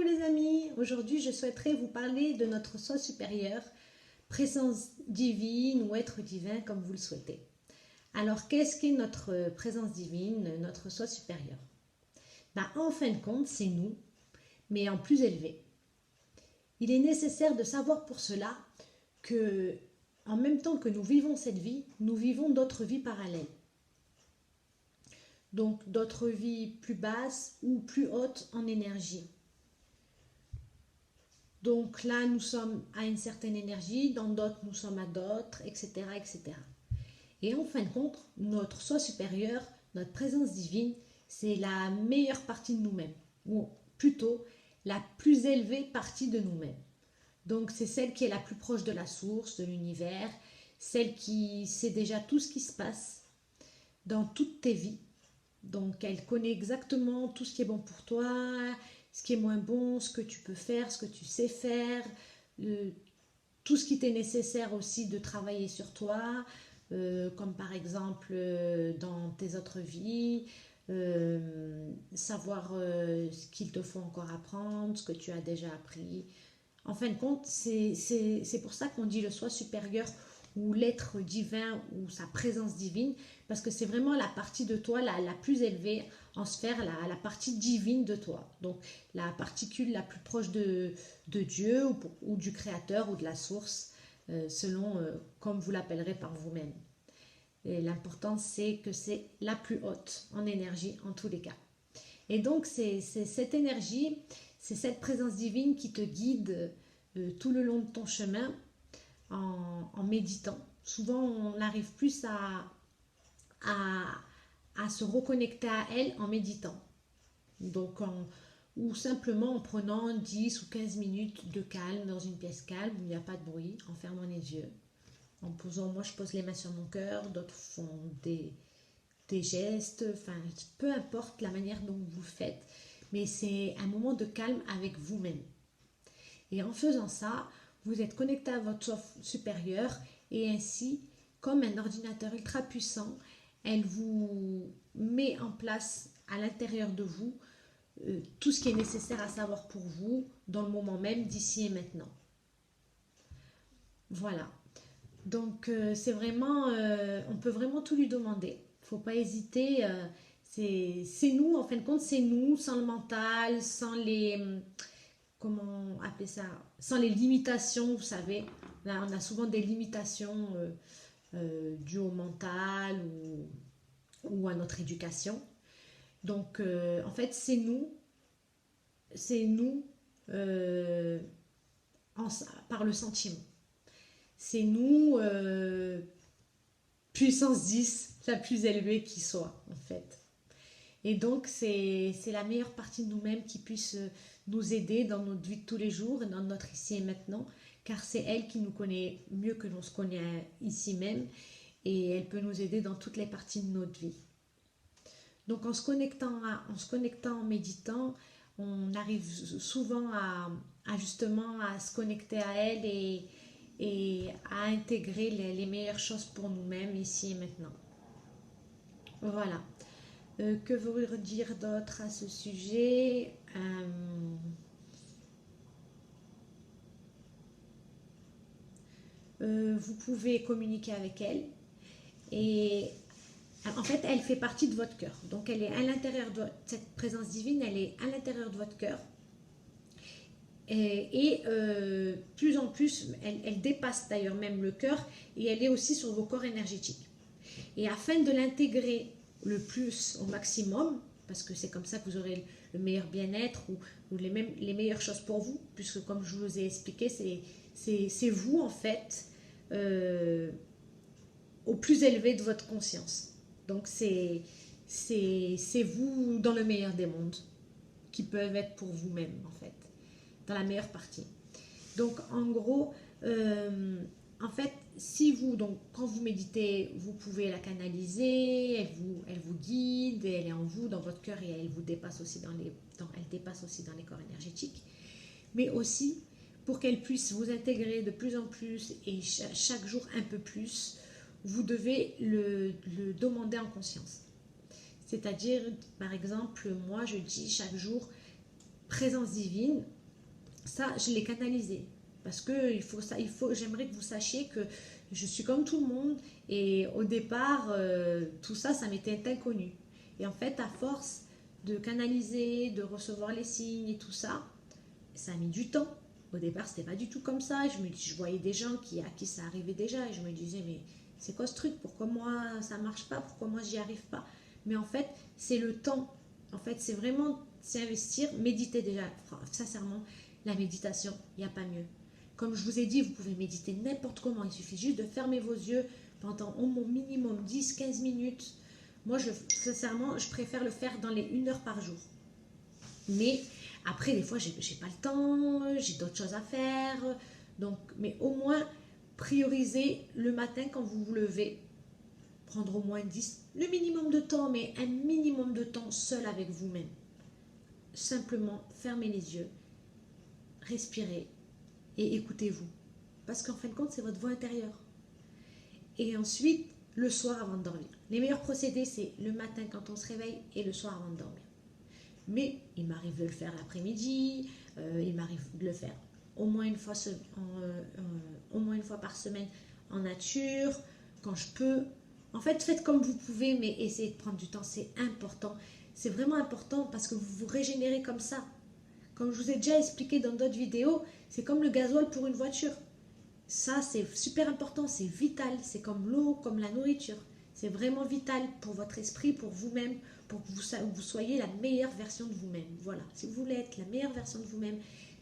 les amis, aujourd'hui je souhaiterais vous parler de notre soi supérieur, présence divine ou être divin comme vous le souhaitez. Alors qu'est-ce qu'est notre présence divine, notre soi supérieur? En fin de compte c'est nous, mais en plus élevé. Il est nécessaire de savoir pour cela que en même temps que nous vivons cette vie, nous vivons d'autres vies parallèles. Donc d'autres vies plus basses ou plus hautes en énergie. Donc là, nous sommes à une certaine énergie, dans d'autres, nous sommes à d'autres, etc., etc. Et en fin de compte, notre soi supérieur, notre présence divine, c'est la meilleure partie de nous-mêmes, ou plutôt la plus élevée partie de nous-mêmes. Donc c'est celle qui est la plus proche de la source, de l'univers, celle qui sait déjà tout ce qui se passe dans toutes tes vies. Donc elle connaît exactement tout ce qui est bon pour toi, ce qui est moins bon, ce que tu peux faire, ce que tu sais faire, tout ce qui t'est nécessaire aussi de travailler sur toi, comme par exemple dans tes autres vies, savoir ce qu'il te faut encore apprendre, ce que tu as déjà appris. En fin de compte, c'est pour ça qu'on dit le soi supérieur ou l'être divin ou sa présence divine, parce que c'est vraiment la partie de toi la plus élevée en sphère, la partie divine de toi. Donc la particule la plus proche de Dieu ou du Créateur ou de la source, selon comme vous l'appellerez par vous-même. Et l'important c'est que c'est la plus haute en énergie en tous les cas. Et donc c'est cette énergie, c'est cette présence divine qui te guide tout le long de ton chemin en méditant. Souvent on arrive plus à se reconnecter à elle en méditant. Donc ou simplement en prenant 10 ou 15 minutes de calme dans une pièce calme où il n'y a pas de bruit, en fermant les yeux, en posant, moi je pose les mains sur mon cœur, d'autres font des gestes, enfin peu importe la manière dont vous le faites, mais c'est un moment de calme avec vous-même. Et en faisant ça, vous êtes connecté à votre soi supérieur et ainsi, comme un ordinateur ultra puissant, elle vous met en place à l'intérieur de vous tout ce qui est nécessaire à savoir pour vous dans le moment même, d'ici et maintenant. Voilà. Donc c'est vraiment, on peut vraiment tout lui demander. Il ne faut pas hésiter. C'est nous, en fin de compte, c'est nous, sans le mental, sans les, comment appeler ça, sans les limitations, vous savez. Là, on a souvent des limitations dues au mental ou à notre éducation. Donc en fait, c'est nous en, par le sentiment. C'est nous, puissance 10, la plus élevée qui soit, en fait. Et donc, c'est la meilleure partie de nous-mêmes qui puisse nous aider dans notre vie de tous les jours, dans notre ici et maintenant, car c'est elle qui nous connaît mieux que l'on se connaît ici même, et elle peut nous aider dans toutes les parties de notre vie. Donc, en se connectant, en méditant, on arrive souvent à justement à se connecter à elle et à intégrer les meilleures choses pour nous-mêmes ici et maintenant. Voilà. Que vous dire d'autre à ce sujet? Vous pouvez communiquer avec elle et en fait elle fait partie de votre cœur, donc elle est à l'intérieur de cette présence divine, elle est à l'intérieur de votre cœur et plus en plus elle dépasse d'ailleurs même le cœur et elle est aussi sur vos corps énergétiques. Et afin de l'intégrer le plus au maximum, parce que c'est comme ça que vous aurez le meilleur bien-être ou les meilleures choses pour vous, puisque comme je vous ai expliqué, c'est vous en fait au plus élevé de votre conscience. Donc c'est vous dans le meilleur des mondes, qui peuvent être pour vous-même en fait, dans la meilleure partie. Donc en gros, en fait, si vous, donc quand vous méditez, vous pouvez la canaliser, elle vous guide, elle est en vous, dans votre cœur et elle vous dépasse aussi elle dépasse aussi dans les corps énergétiques. Mais aussi, pour qu'elle puisse vous intégrer de plus en plus et chaque jour un peu plus, vous devez le demander en conscience. C'est-à-dire, par exemple, moi je dis chaque jour, présence divine, ça, je l'ai canalisé. Parce que j'aimerais que vous sachiez que je suis comme tout le monde. Et au départ, tout ça, ça m'était inconnu. Et en fait, à force de canaliser, de recevoir les signes et tout ça, ça a mis du temps. Au départ, c'était pas du tout comme ça. Je voyais des gens à qui ça arrivait déjà. Et je me disais, mais c'est quoi ce truc? Pourquoi moi, ça marche pas? Pourquoi moi, j'y arrive pas? Mais en fait, c'est le temps. En fait, c'est vraiment s'investir, méditer déjà. Sincèrement, la méditation, il n'y a pas mieux. Comme je vous ai dit, vous pouvez méditer n'importe comment. Il suffit juste de fermer vos yeux pendant au minimum 10-15 minutes. Moi, sincèrement, je préfère le faire dans les 1 heure par jour. Mais après, des fois, j'ai pas le temps, j'ai d'autres choses à faire. Donc, mais au moins, priorisez le matin quand vous vous levez. Prendre au moins 10, le minimum de temps, mais un minimum de temps seul avec vous-même. Simplement, fermez les yeux, respirez et écoutez-vous. Parce qu'en fin de compte, c'est votre voix intérieure. Et ensuite, le soir avant de dormir. Les meilleurs procédés, c'est le matin quand on se réveille et le soir avant de dormir. Mais il m'arrive de le faire l'après-midi, il m'arrive de le faire au moins une fois par semaine en nature, quand je peux. En fait, faites comme vous pouvez, mais essayez de prendre du temps, c'est important. C'est vraiment important parce que vous vous régénérez comme ça. Comme je vous ai déjà expliqué dans d'autres vidéos, c'est comme le gasoil pour une voiture. Ça, c'est super important, c'est vital. C'est comme l'eau, comme la nourriture. C'est vraiment vital pour votre esprit, pour vous-même, pour que vous soyez la meilleure version de vous-même. Voilà, si vous voulez être la meilleure version de vous-même,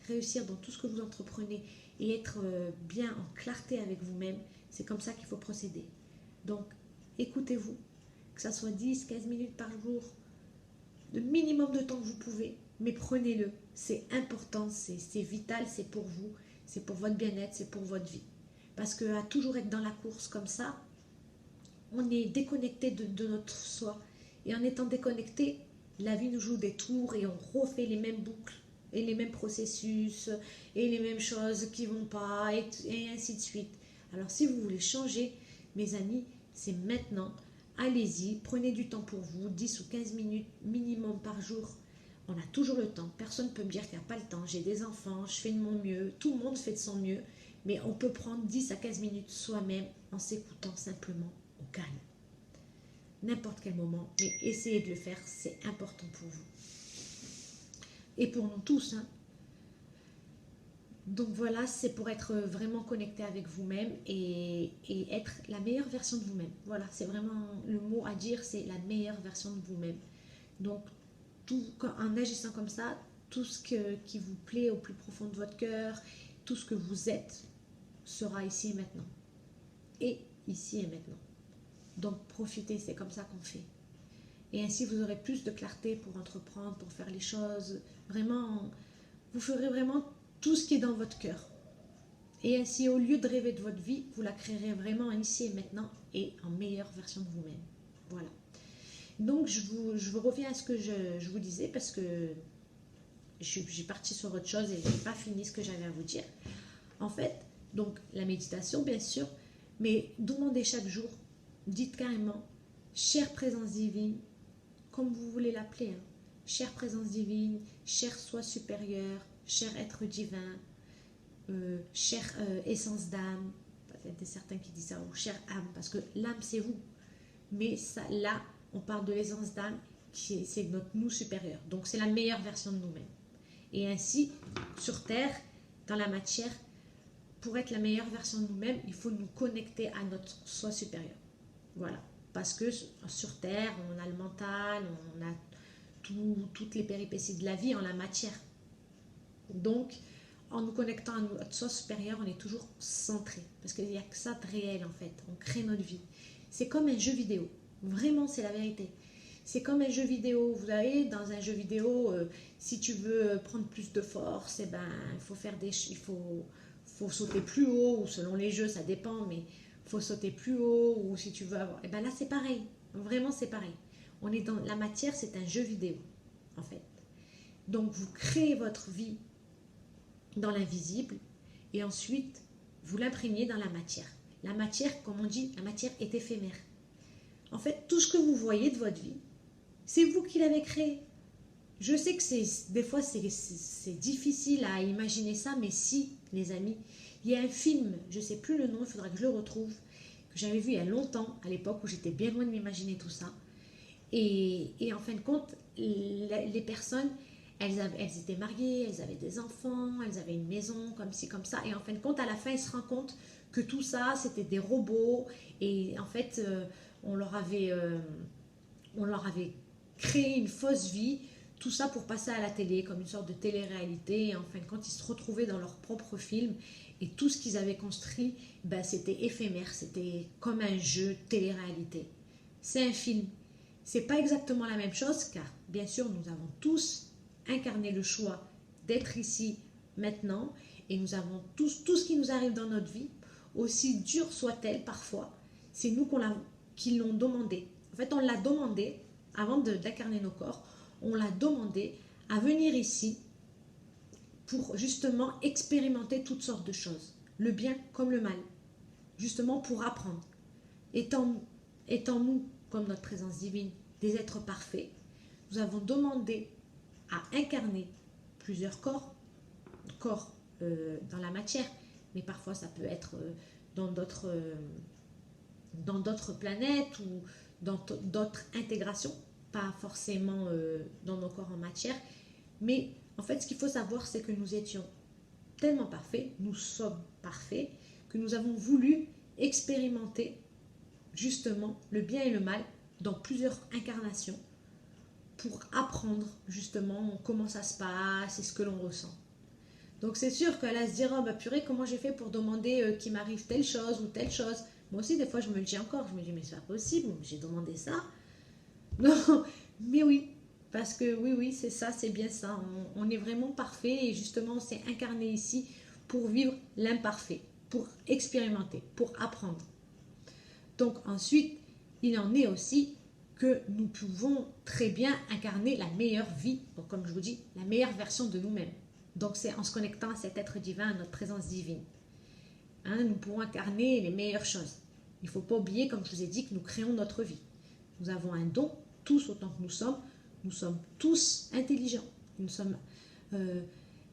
réussir dans tout ce que vous entreprenez et être bien en clarté avec vous-même, c'est comme ça qu'il faut procéder. Donc, écoutez-vous, que ça soit 10-15 minutes par jour, le minimum de temps que vous pouvez, mais prenez-le. C'est important, c'est vital, c'est pour vous, c'est pour votre bien-être, c'est pour votre vie. Parce qu'à toujours être dans la course comme ça, on est déconnecté de notre soi. Et en étant déconnecté, la vie nous joue des tours et on refait les mêmes boucles et les mêmes processus et les mêmes choses qui ne vont pas et ainsi de suite. Alors si vous voulez changer, mes amis, c'est maintenant. Allez-y, prenez du temps pour vous, 10 ou 15 minutes minimum par jour. On a toujours le temps. Personne ne peut me dire qu'il n'y a pas le temps. J'ai des enfants, je fais de mon mieux. Tout le monde fait de son mieux. Mais on peut prendre 10 à 15 minutes soi-même en s'écoutant simplement au calme. N'importe quel moment, mais essayez de le faire, c'est important pour vous. Et pour nous tous. Hein. Donc voilà, c'est pour être vraiment connecté avec vous-même et être la meilleure version de vous-même. Voilà, c'est vraiment le mot à dire, c'est la meilleure version de vous-même. Donc, en agissant comme ça, tout ce qui vous plaît au plus profond de votre cœur, tout ce que vous êtes, sera ici et maintenant. Et ici et maintenant. Donc profitez, c'est comme ça qu'on fait. Et ainsi vous aurez plus de clarté pour entreprendre, pour faire les choses. Vraiment, vous ferez vraiment tout ce qui est dans votre cœur. Et ainsi, au lieu de rêver de votre vie, vous la créerez vraiment ici et maintenant et en meilleure version de vous-même. Voilà. Donc je vous reviens à ce que je vous disais parce que j'ai parti sur autre chose et je n'ai pas fini ce que j'avais à vous dire. En fait, donc la méditation bien sûr, mais demandez chaque jour, dites carrément, chère présence divine, comme vous voulez l'appeler, hein, chère présence divine, cher soi supérieur, cher être divin, chère essence d'âme, il y a certains qui disent ça, ou chère âme, parce que l'âme c'est vous, mais ça, là on parle de l'essence d'âme, c'est notre nous supérieur, donc c'est la meilleure version de nous-mêmes. Et ainsi, sur Terre, dans la matière, pour être la meilleure version de nous-mêmes, il faut nous connecter à notre soi supérieur. Voilà. Parce que sur Terre, on a le mental, on a toutes les péripéties de la vie en la matière. Donc, en nous connectant à notre soi supérieur, on est toujours centré. Parce qu'il n'y a que ça de réel en fait. On crée notre vie. C'est comme un jeu vidéo. Vraiment, c'est la vérité. C'est comme un jeu vidéo. Vous savez, dans un jeu vidéo, si tu veux prendre plus de force, eh ben, il faut sauter plus haut, ou selon les jeux, ça dépend, mais il faut sauter plus haut, ou si tu veux avoir... Et bien là, c'est pareil. Vraiment, c'est pareil. On est dans la matière, c'est un jeu vidéo, en fait. Donc, vous créez votre vie dans l'invisible, et ensuite, vous l'imprégnez dans la matière. La matière, comme on dit, la matière est éphémère. En fait, tout ce que vous voyez de votre vie, c'est vous qui l'avez créé. Je sais que des fois c'est difficile à imaginer ça, mais si, les amis, il y a un film, je ne sais plus le nom, il faudra que je le retrouve, que j'avais vu il y a longtemps, à l'époque où j'étais bien loin de m'imaginer tout ça. Et en fin de compte, les personnes, elles étaient mariées, elles avaient des enfants, elles avaient une maison, comme ci, comme ça. Et en fin de compte, à la fin, ils se rendent compte que tout ça, c'était des robots. Et en fait, on leur avait, euh, on leur avait créé une fausse vie. Tout ça pour passer à la télé, comme une sorte de télé-réalité. Et en fin de compte, ils se retrouvaient dans leur propre film. Et tout ce qu'ils avaient construit, ben, c'était éphémère. C'était comme un jeu télé-réalité. C'est un film. C'est pas exactement la même chose car, bien sûr, nous avons tous incarné le choix d'être ici maintenant et nous avons tous tout ce qui nous arrive dans notre vie, aussi dur soit-elle parfois, c'est nous qui l'ont demandé. En fait, on l'a demandé avant d'incarner nos corps, on l'a demandé à venir ici pour justement expérimenter toutes sortes de choses, le bien comme le mal, justement pour apprendre. Étant, étant nous, comme notre présence divine, des êtres parfaits, nous avons demandé à incarner plusieurs corps dans la matière, mais parfois ça peut être dans d'autres dans d'autres planètes ou dans d'autres intégrations, pas forcément dans nos corps en matière. Mais en fait, ce qu'il faut savoir, c'est que nous étions tellement parfaits, nous sommes parfaits, que nous avons voulu expérimenter justement le bien et le mal dans plusieurs incarnations pour apprendre justement comment ça se passe et ce que l'on ressent. Donc c'est sûr qu'elle va se dire, oh bah purée, comment j'ai fait pour demander qu'il m'arrive telle chose ou telle chose. Moi aussi, des fois, je me le dis encore, je me dis, mais c'est pas possible, j'ai demandé ça. Non, mais oui, parce que oui, oui, c'est ça, c'est bien ça. On est vraiment parfait et justement, on s'est incarné ici pour vivre l'imparfait, pour expérimenter, pour apprendre. Donc ensuite, il en est aussi que nous pouvons très bien incarner la meilleure vie, donc comme je vous dis, la meilleure version de nous-mêmes. Donc c'est en se connectant à cet être divin, à notre présence divine. Hein, nous pourrons incarner les meilleures choses. Il ne faut pas oublier, comme je vous ai dit, que nous créons notre vie. Nous avons un don, tous autant que nous sommes tous intelligents. Nous sommes,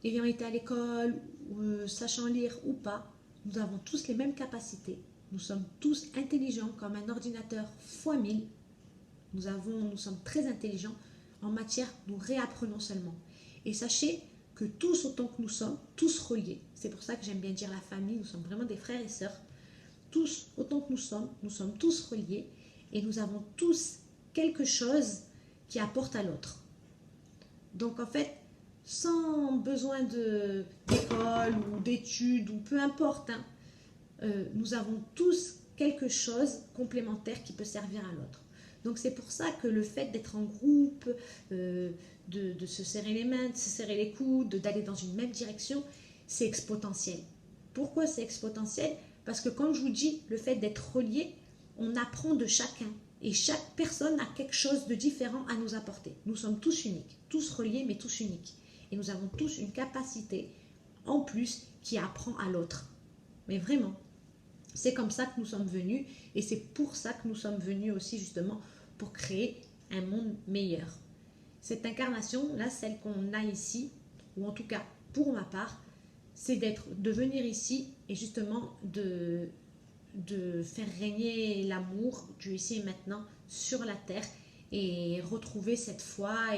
ayant été à l'école, sachant lire ou pas, nous avons tous les mêmes capacités. Nous sommes tous intelligents comme un ordinateur fois 1000. Nous sommes très intelligents. En matière, nous réapprenons seulement. Et sachez que tous autant que nous sommes, tous reliés. C'est pour ça que j'aime bien dire la famille, nous sommes vraiment des frères et sœurs. Tous autant que nous sommes tous reliés et nous avons tous quelque chose qui apporte à l'autre. Donc en fait, sans besoin d'école ou d'études ou peu importe, hein, nous avons tous quelque chose complémentaire qui peut servir à l'autre. Donc c'est pour ça que le fait d'être en groupe, de se serrer les mains, de se serrer les coudes, d'aller dans une même direction, c'est exponentiel. Pourquoi c'est exponentiel? Parce que comme je vous dis, le fait d'être relié, on apprend de chacun. Et chaque personne a quelque chose de différent à nous apporter. Nous sommes tous uniques, tous reliés mais tous uniques. Et nous avons tous une capacité en plus qui apprend à l'autre. Mais vraiment, c'est comme ça que nous sommes venus et c'est pour ça que nous sommes venus aussi justement pour créer un monde meilleur. Cette incarnation, là, celle qu'on a ici, ou en tout cas pour ma part, c'est de venir ici et justement de faire régner l'amour du ici et maintenant sur la terre et retrouver cette foi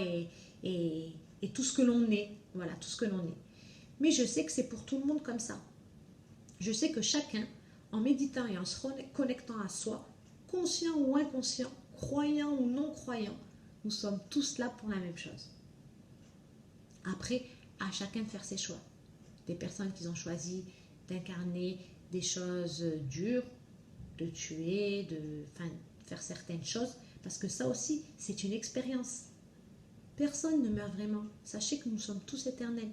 et tout ce que l'on est. Voilà, tout ce que l'on est. Mais je sais que c'est pour tout le monde comme ça. Je sais que chacun, en méditant et en se connectant à soi, conscient ou inconscient, croyant ou non croyant, nous sommes tous là pour la même chose. Après, à chacun de faire ses choix. Des personnes qui ont choisi d'incarner des choses dures, de tuer, de faire certaines choses, parce que ça aussi, c'est une expérience. Personne ne meurt vraiment. Sachez que nous sommes tous éternels.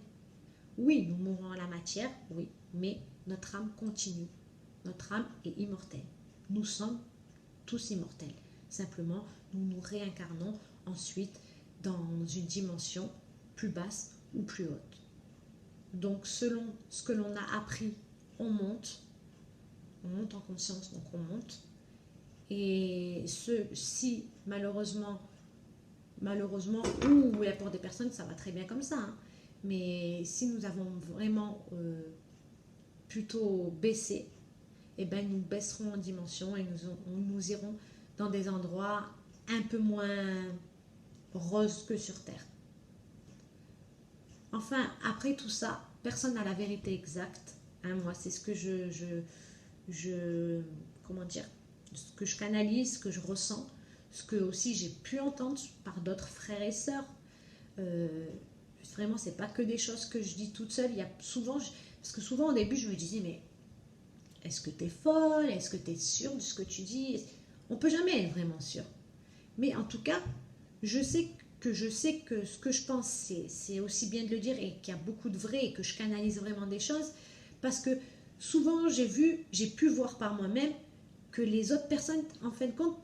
Oui, nous mourrons à la matière, oui, mais notre âme continue. Notre âme est immortelle. Nous sommes tous immortels. Simplement, nous nous réincarnons ensuite dans une dimension plus basse ou plus haute. Donc, selon ce que l'on a appris, on monte en conscience, donc on monte. Et si malheureusement malheureusement, ou pour des personnes, ça va très bien comme ça. Hein. Mais si nous avons vraiment plutôt baissé, eh ben, nous baisserons en dimension et nous irons dans des endroits un peu moins roses que sur Terre. Enfin, après tout ça, personne n'a la vérité exacte. Hein, moi, c'est ce que comment dire, ce que je canalise, ce que je ressens, ce que aussi j'ai pu entendre par d'autres frères et sœurs. Euh, Vraiment, c'est pas que des choses que je dis toute seule. Il y a souvent, parce que souvent au début, je me disais, mais est-ce que tu es folle? Est-ce que tu es sûre de ce que tu dis? On peut jamais être vraiment sûr. Mais en tout cas, je sais que ce que je pense, c'est aussi bien de le dire et qu'il y a beaucoup de vrai et que je canalise vraiment des choses parce que souvent j'ai pu voir par moi-même que les autres personnes, en fin de compte,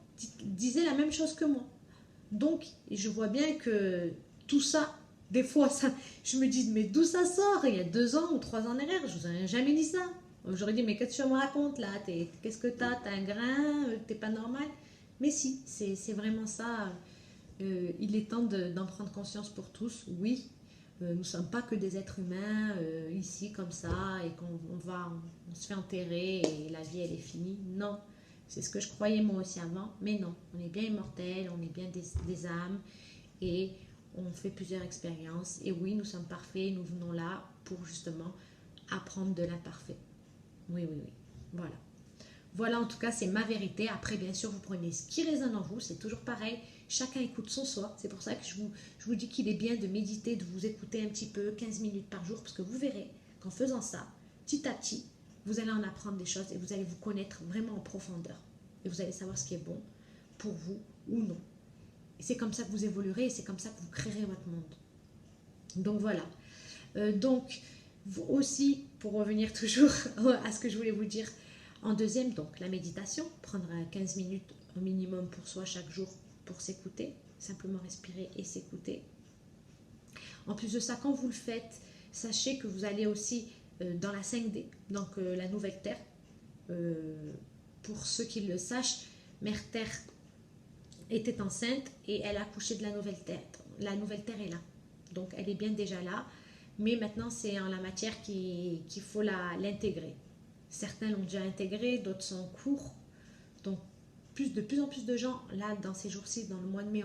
disaient la même chose que moi. Donc, je vois bien que tout ça, des fois, je me dis, mais d'où ça sort? Il y a 2 ans ou 3 ans en arrière, je vous aurais jamais dit ça. J'aurais dit, mais qu'est-ce que tu me racontes là? Qu'est-ce que t'as? T'as un grain? T'es pas normal? Mais si, c'est vraiment ça. Il est temps d'en prendre conscience pour tous. Oui, nous ne sommes pas que des êtres humains ici comme ça et on se fait enterrer et la vie elle est finie. Non, c'est ce que je croyais moi aussi avant, mais non, on est bien immortels, on est bien des âmes et on fait plusieurs expériences. Et oui, nous sommes parfaits, nous venons là pour justement apprendre de l'imparfait. Oui, oui, oui. Voilà. Voilà, en tout cas, c'est ma vérité. Après, bien sûr, vous prenez ce qui résonne en vous. C'est toujours pareil. Chacun écoute son soi. C'est pour ça que je vous dis qu'il est bien de méditer, de vous écouter un petit peu, 15 minutes par jour, parce que vous verrez qu'en faisant ça, petit à petit, vous allez en apprendre des choses et vous allez vous connaître vraiment en profondeur. Et vous allez savoir ce qui est bon pour vous ou non. Et c'est comme ça que vous évoluerez et c'est comme ça que vous créerez votre monde. Donc voilà. Donc, vous aussi, pour revenir toujours à ce que je voulais vous dire, en deuxième, donc la méditation, prendre 15 minutes au minimum pour soi chaque jour pour s'écouter, simplement respirer et s'écouter. En plus de ça, quand vous le faites, sachez que vous allez aussi dans la 5D, donc la nouvelle Terre. Pour ceux qui le sachent, Mère Terre était enceinte et elle a accouché de la nouvelle Terre. La nouvelle Terre est là, donc elle est bien déjà là. Mais maintenant, c'est en la matière qu'il faut l'intégrer. Certains l'ont déjà intégré, d'autres sont en cours. Donc, de plus en plus de gens, là, dans ces jours-ci, dans le mois de mai,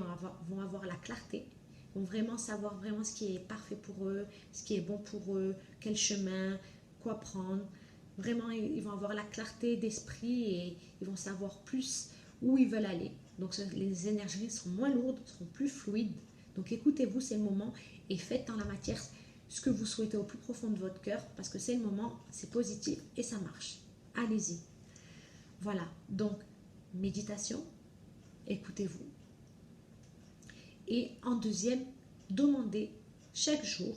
vont avoir la clarté, vont vraiment savoir vraiment ce qui est parfait pour eux, ce qui est bon pour eux, quel chemin, quoi prendre. Vraiment, ils vont avoir la clarté d'esprit et ils vont savoir plus où ils veulent aller. Donc, les énergies seront moins lourdes, seront plus fluides. Donc, écoutez-vous, c'est le moment et faites dans la matière ce que vous souhaitez au plus profond de votre cœur parce que c'est le moment, c'est positif et ça marche. Allez-y. Voilà, donc méditation, écoutez-vous. Et en deuxième, demandez chaque jour,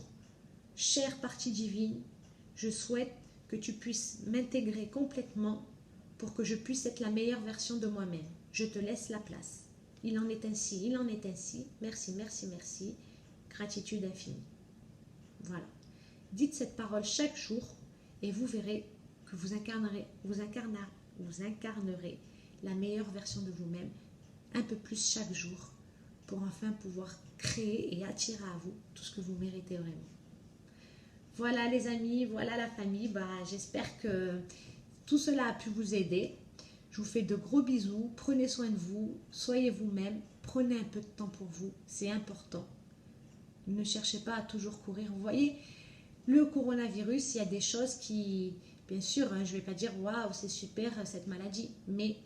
chère partie divine, je souhaite que tu puisses m'intégrer complètement pour que je puisse être la meilleure version de moi-même. Je te laisse la place. Il en est ainsi, il en est ainsi. Merci, merci, merci. Gratitude infinie. Voilà. Dites cette parole chaque jour et vous verrez que vous incarnerez la meilleure version de vous-même un peu plus chaque jour pour enfin pouvoir créer et attirer à vous tout ce que vous méritez vraiment. Voilà les amis, voilà la famille. J'espère que tout cela a pu vous aider. Je vous fais de gros bisous. Prenez soin de vous. Soyez vous-même. Prenez un peu de temps pour vous. C'est important. Ne cherchez pas à toujours courir. Vous voyez, le coronavirus, il y a des choses qui, bien sûr, je ne vais pas dire waouh, c'est super cette maladie, mais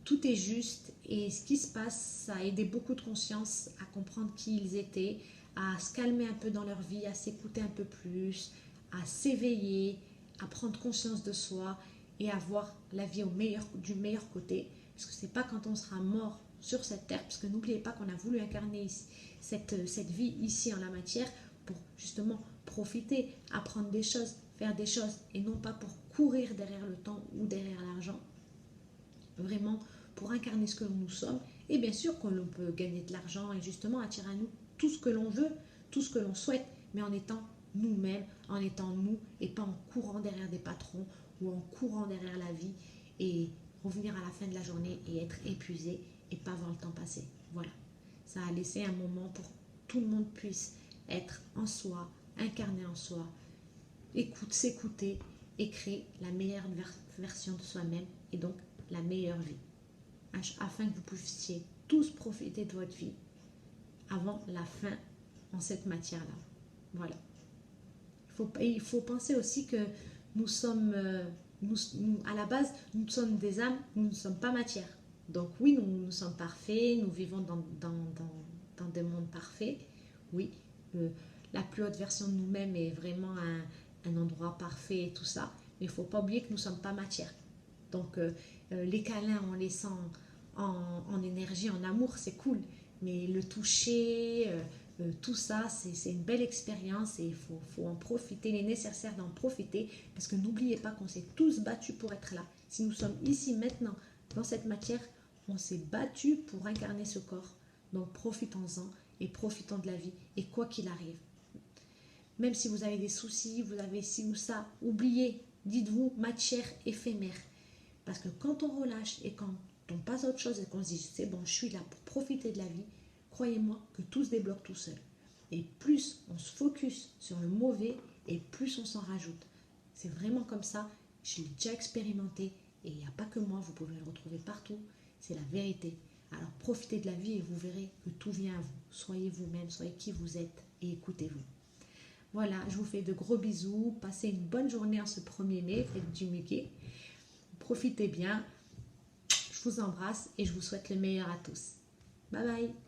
tout est juste et ce qui se passe, ça a aidé beaucoup de conscience à comprendre qui ils étaient, à se calmer un peu dans leur vie, à s'écouter un peu plus, à s'éveiller, à prendre conscience de soi et à voir la vie du meilleur côté. Parce que ce n'est pas quand on sera mort sur cette terre, parce que n'oubliez pas qu'on a voulu incarner cette vie ici en la matière pour justement profiter, apprendre des choses, faire des choses et non pas pour courir derrière le temps ou derrière l'argent. Vraiment pour incarner ce que nous sommes et bien sûr qu'on peut gagner de l'argent et justement attirer à nous tout ce que l'on veut, tout ce que l'on souhaite, mais en étant nous-mêmes, en étant nous et pas en courant derrière des patrons ou en courant derrière la vie et revenir à la fin de la journée et être épuisé et pas voir le temps passer. Voilà. Ça a laissé un moment pour que tout le monde puisse être en soi, incarné en soi, s'écouter et créer la meilleure version de soi-même et donc la meilleure vie. Afin que vous puissiez tous profiter de votre vie avant la fin en cette matière-là. Voilà. Il faut penser aussi que nous sommes, à la base, nous sommes des âmes, nous ne sommes pas matière. Donc oui, nous sommes parfaits, nous vivons dans des mondes parfaits. Oui, la plus haute version de nous-mêmes est vraiment un endroit parfait et tout ça. Mais il ne faut pas oublier que nous ne sommes pas matière. Donc les câlins, on les sent en énergie, en amour, c'est cool. Mais le toucher, tout ça, c'est une belle expérience et il faut en profiter. Il est nécessaire d'en profiter parce que n'oubliez pas qu'on s'est tous battus pour être là. Si nous sommes ici maintenant, dans cette matière, on s'est battus pour incarner ce corps. Donc profitons-en et profitons de la vie. Et quoi qu'il arrive, même si vous avez des soucis, vous avez ci ou ça, oubliez, dites-vous matière éphémère. Parce que quand on relâche et quand on passe à autre chose et qu'on se dit c'est bon, je suis là pour profiter de la vie, croyez-moi que tout se débloque tout seul. Et plus on se focus sur le mauvais et plus on s'en rajoute. C'est vraiment comme ça, je l'ai déjà expérimenté et il n'y a pas que moi, vous pouvez le retrouver partout, c'est la vérité. Alors profitez de la vie et vous verrez que tout vient à vous. Soyez vous-même, soyez qui vous êtes et écoutez-vous. Voilà, je vous fais de gros bisous, passez une bonne journée en ce 1er mai, faites du Mickey. Profitez bien, je vous embrasse et je vous souhaite le meilleur à tous. Bye bye.